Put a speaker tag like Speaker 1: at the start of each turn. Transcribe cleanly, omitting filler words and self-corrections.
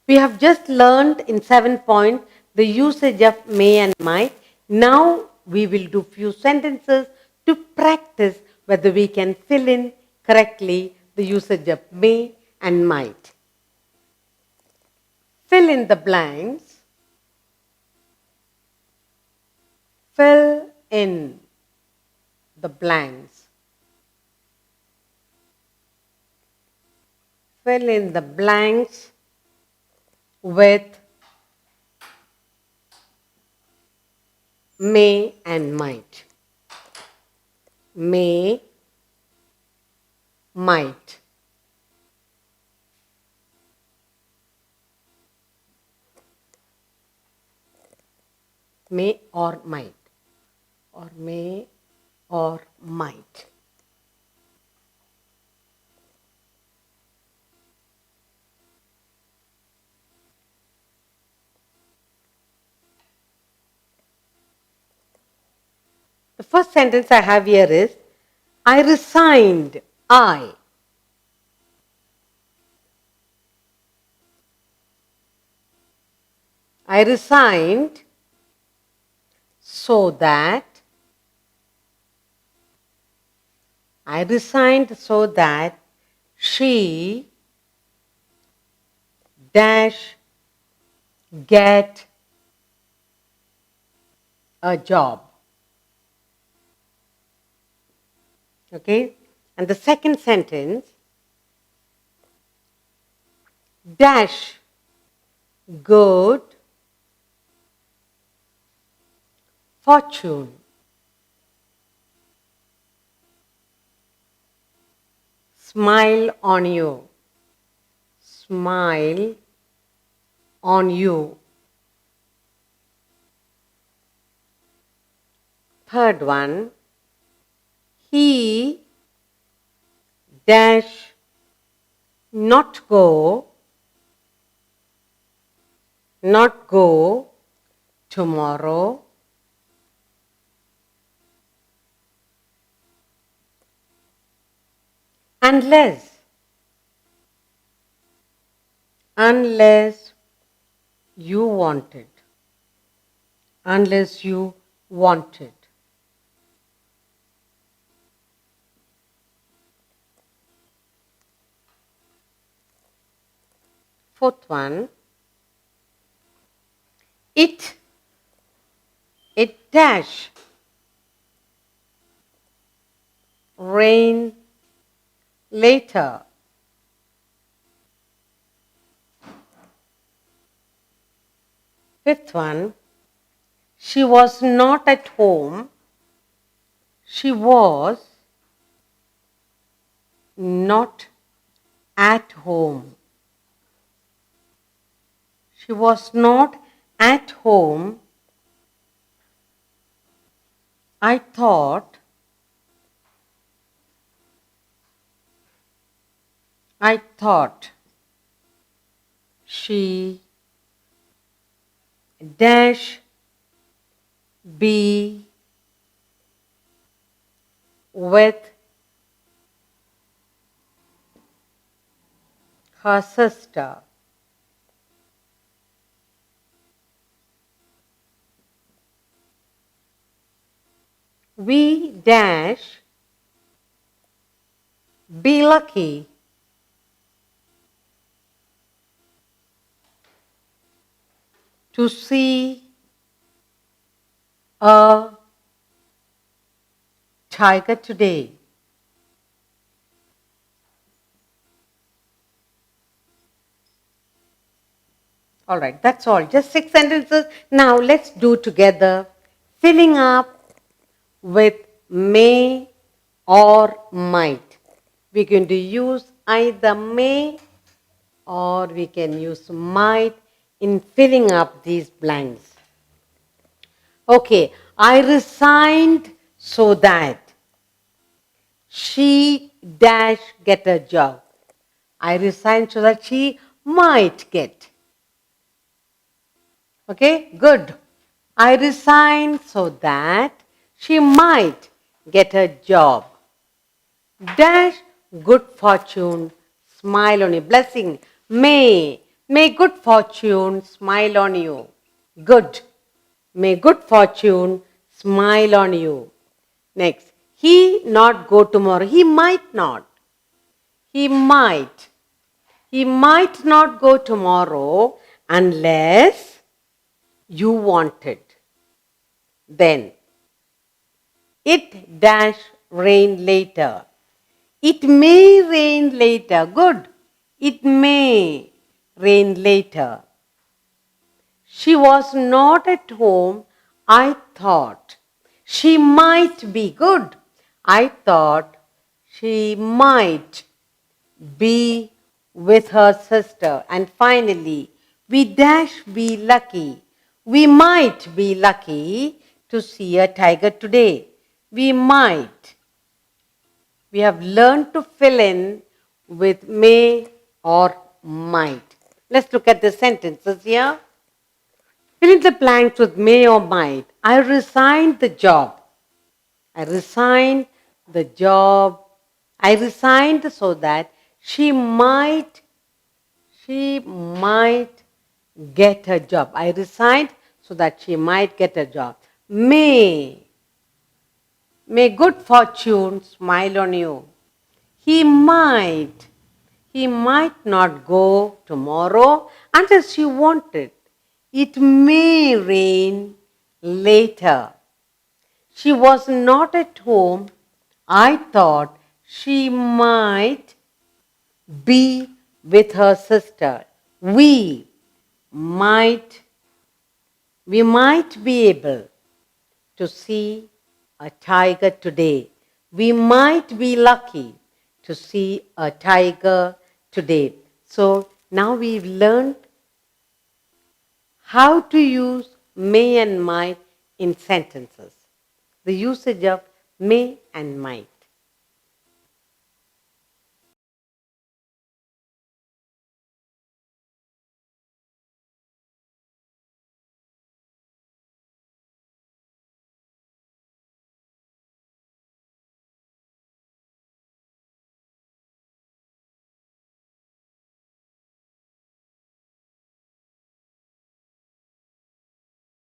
Speaker 1: We have just learned in 7 points the usage of may and might. Now we will do few sentences to practice whether we can fill in correctly the usage of may and might. Fill in the blanks. Fill in the blanks. Fill in the blanks with may and might. May, might. May or might. Or may or might. The first sentence I have here is, I resigned. I resigned so that she dash get a job. Okay? And the second sentence, dash good fortune. Smile on you. Smile on you. Third one, he dash not go tomorrow unless you want it. Unless you want it. Fourth one, it dash rain later. Fifth one, she was not at home. She was not at home. She was not at home. I thought she dash be with her sister. We dash be lucky to see a tiger today. All right, that's all. Just 6 sentences. Now let's do together. Filling up with may or might. We're going to use either may or we can use might in filling up these blanks. Okay, I resigned so that she dash get a job. I resigned so that she might get. Okay, good. I resigned so that she might get a job. Dash good fortune, smile on a blessing, may May good fortune smile on you. Good. May good fortune smile on you. Next. He not go tomorrow. He might not. He might. He might not go tomorrow unless you want it. Then. It dash rain later. It may rain later. Good. It may rain later. She was not at home. I thought she might be. Good. I thought she might be with her sister. And finally, we dash be lucky. We might be lucky to see a tiger today. We might. We have learned to fill in with may or might. Let's look at the sentences here. Fill in the blanks with may or might. I resigned the job. I resigned the job. I resigned so that she might get a job. I resigned so that she might get a job. May good fortune smile on you. He might not go tomorrow unless you want it. It may rain later. She was not at home. I thought she might be with her sister. We might be able to see a tiger today. We might be lucky to see a tiger today. So now we've learned how to use may and might in sentences. The usage of may and might.